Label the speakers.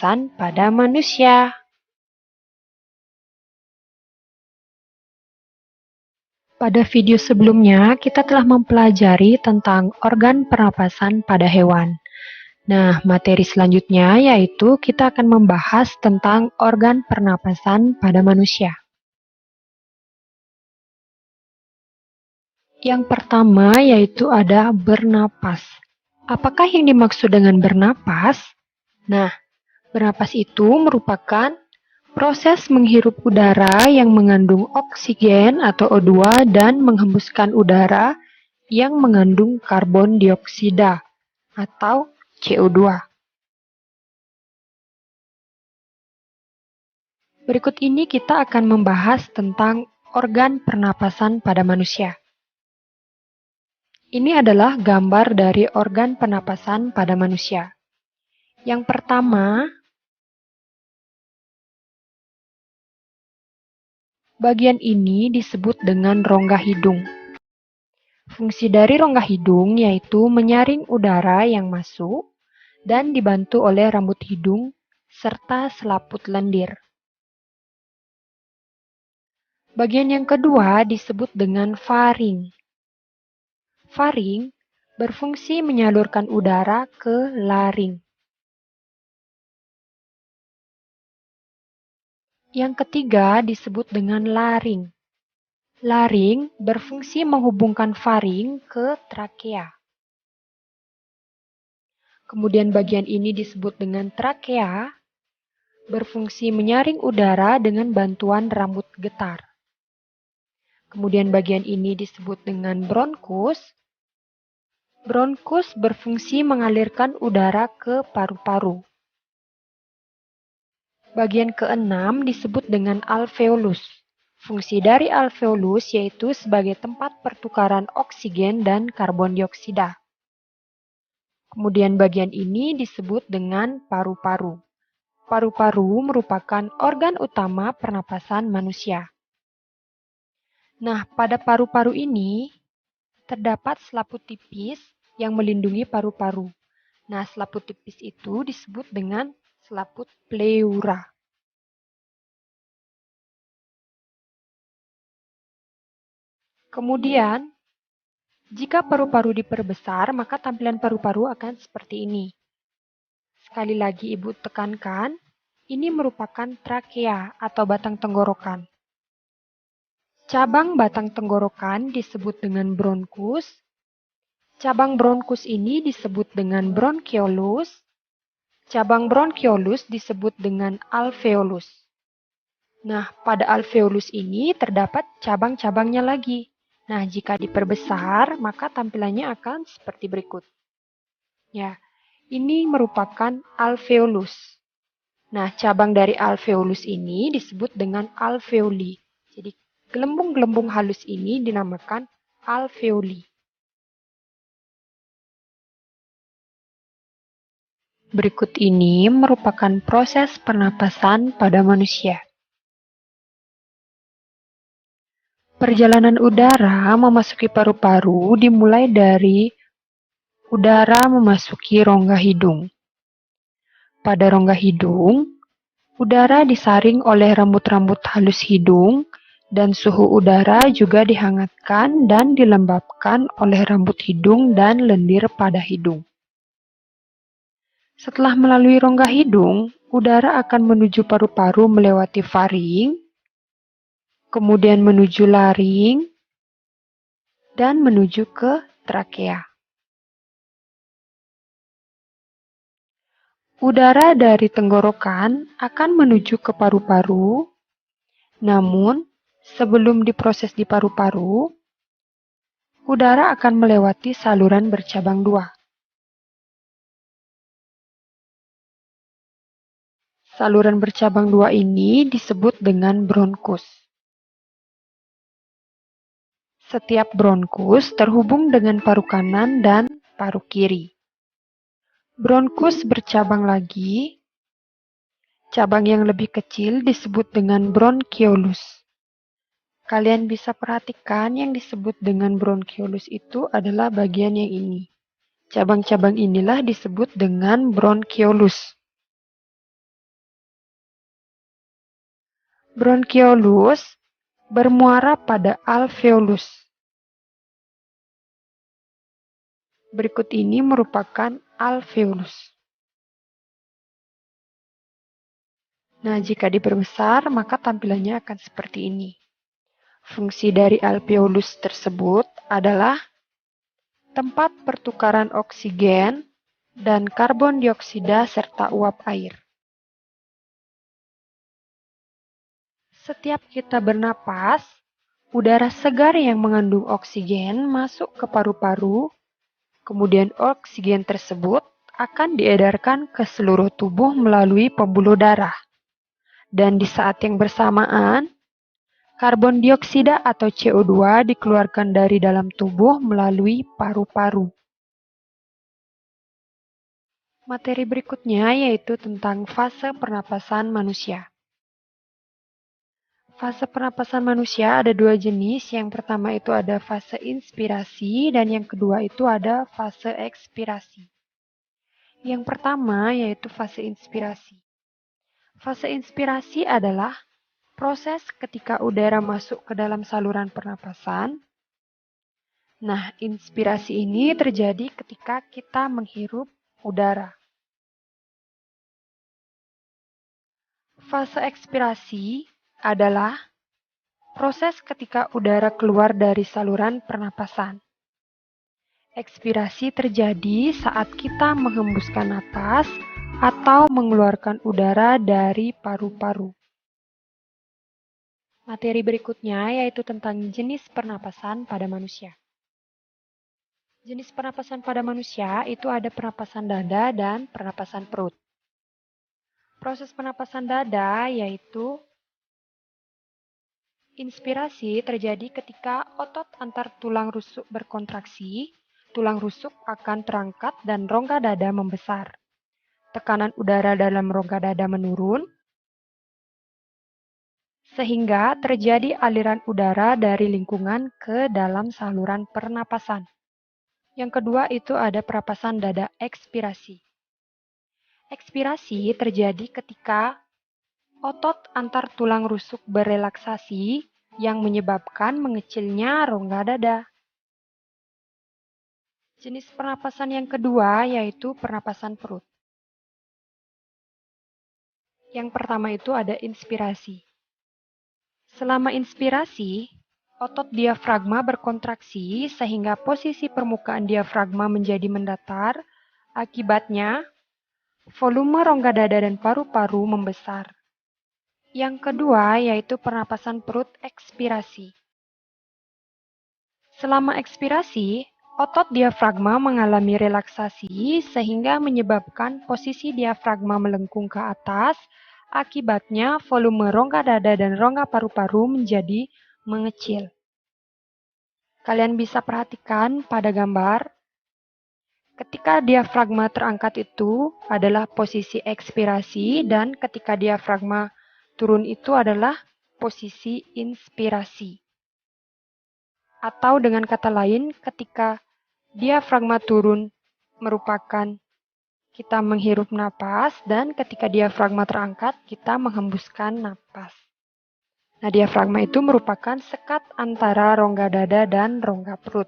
Speaker 1: pernapasan pada manusia. Pada video sebelumnya, kita telah mempelajari tentang organ pernapasan pada hewan. Nah, materi selanjutnya yaitu kita akan membahas tentang organ pernapasan pada manusia. Yang pertama yaitu ada bernapas. Apakah yang dimaksud dengan bernapas? Nah, bernapas itu merupakan proses menghirup udara yang mengandung oksigen atau O2 dan menghembuskan udara yang mengandung karbon dioksida atau CO2. Berikut ini kita akan membahas tentang organ pernapasan pada manusia. Ini adalah gambar dari organ pernapasan pada manusia. Yang pertama, bagian ini disebut dengan rongga hidung. Fungsi dari rongga hidung yaitu menyaring udara yang masuk dan dibantu oleh rambut hidung serta selaput lendir. Bagian yang kedua disebut dengan faring. Faring berfungsi menyalurkan udara ke laring. Yang ketiga disebut dengan laring. Laring berfungsi menghubungkan faring ke trakea. Kemudian bagian ini disebut dengan trakea, berfungsi menyaring udara dengan bantuan rambut getar. Kemudian bagian ini disebut dengan bronkus. Bronkus berfungsi mengalirkan udara ke paru-paru. Bagian keenam disebut dengan alveolus. Fungsi dari alveolus yaitu sebagai tempat pertukaran oksigen dan karbon dioksida. Kemudian bagian ini disebut dengan paru-paru. Paru-paru merupakan organ utama pernapasan manusia. Nah, pada paru-paru ini terdapat selaput tipis yang melindungi paru-paru. Nah, selaput tipis itu disebut dengan selaput pleura. Kemudian, jika paru-paru diperbesar, maka tampilan paru-paru akan seperti ini. Sekali lagi Ibu tekankan, ini merupakan trakea atau batang tenggorokan. Cabang batang tenggorokan disebut dengan bronkus. Cabang bronkus ini disebut dengan bronchiolus. Cabang bronchiolus disebut dengan alveolus. Nah, pada alveolus ini terdapat cabang-cabangnya lagi. Nah, jika diperbesar, maka tampilannya akan seperti berikut. Ya, ini merupakan alveolus. Nah, cabang dari alveolus ini disebut dengan alveoli. Jadi, gelembung-gelembung halus ini dinamakan alveoli. Berikut ini merupakan proses pernapasan pada manusia. Perjalanan udara memasuki paru-paru dimulai dari udara memasuki rongga hidung. Pada rongga hidung, udara disaring oleh rambut-rambut halus hidung dan suhu udara juga dihangatkan dan dilembabkan oleh rambut hidung dan lendir pada hidung. Setelah melalui rongga hidung, udara akan menuju paru-paru melewati faring, kemudian menuju laring, dan menuju ke trakea. Udara dari tenggorokan akan menuju ke paru-paru, namun sebelum diproses di paru-paru, udara akan melewati saluran bercabang dua. Saluran bercabang dua ini disebut dengan bronkus. Setiap bronkus terhubung dengan paru kanan dan paru kiri. Bronkus bercabang lagi. Cabang yang lebih kecil disebut dengan bronchiolus. Kalian bisa perhatikan yang disebut dengan bronchiolus itu adalah bagian yang ini. Cabang-cabang inilah disebut dengan bronchiolus. Bronkiolus bermuara pada alveolus. Berikut ini merupakan alveolus. Nah, jika diperbesar, maka tampilannya akan seperti ini. Fungsi dari alveolus tersebut adalah tempat pertukaran oksigen dan karbon dioksida serta uap air. Setiap kita bernapas, udara segar yang mengandung oksigen masuk ke paru-paru, kemudian oksigen tersebut akan diedarkan ke seluruh tubuh melalui pembuluh darah. Dan di saat yang bersamaan, karbon dioksida atau CO2 dikeluarkan dari dalam tubuh melalui paru-paru. Materi berikutnya yaitu tentang fase pernapasan manusia. Fase pernapasan manusia ada dua jenis. Yang pertama itu ada fase inspirasi dan yang kedua itu ada fase ekspirasi. Yang pertama yaitu fase inspirasi. Fase inspirasi adalah proses ketika udara masuk ke dalam saluran pernapasan. Nah, inspirasi ini terjadi ketika kita menghirup udara. Fase ekspirasi adalah proses ketika udara keluar dari saluran pernapasan. Ekspirasi terjadi saat kita menghembuskan napas atau mengeluarkan udara dari paru-paru. Materi berikutnya yaitu tentang jenis pernapasan pada manusia. Jenis pernapasan pada manusia itu ada pernapasan dada dan pernapasan perut. Proses pernapasan dada yaitu inspirasi terjadi ketika otot antar tulang rusuk berkontraksi, tulang rusuk akan terangkat dan rongga dada membesar. Tekanan udara dalam rongga dada menurun, sehingga terjadi aliran udara dari lingkungan ke dalam saluran pernapasan. Yang kedua itu ada pernapasan dada ekspirasi. Ekspirasi terjadi ketika otot antar tulang rusuk berelaksasi yang menyebabkan mengecilnya rongga dada. Jenis pernapasan yang kedua yaitu pernapasan perut. Yang pertama itu ada inspirasi. Selama inspirasi, otot diafragma berkontraksi sehingga posisi permukaan diafragma menjadi mendatar. Akibatnya, volume rongga dada dan paru-paru membesar. Yang kedua yaitu pernapasan perut ekspirasi. Selama ekspirasi, otot diafragma mengalami relaksasi sehingga menyebabkan posisi diafragma melengkung ke atas. Akibatnya, volume rongga dada dan rongga paru-paru menjadi mengecil. Kalian bisa perhatikan pada gambar, ketika diafragma terangkat itu adalah posisi ekspirasi dan ketika diafragma turun itu adalah posisi inspirasi. Atau dengan kata lain, ketika diafragma turun merupakan kita menghirup napas dan ketika diafragma terangkat kita menghembuskan napas. Nah, diafragma itu merupakan sekat antara rongga dada dan rongga perut.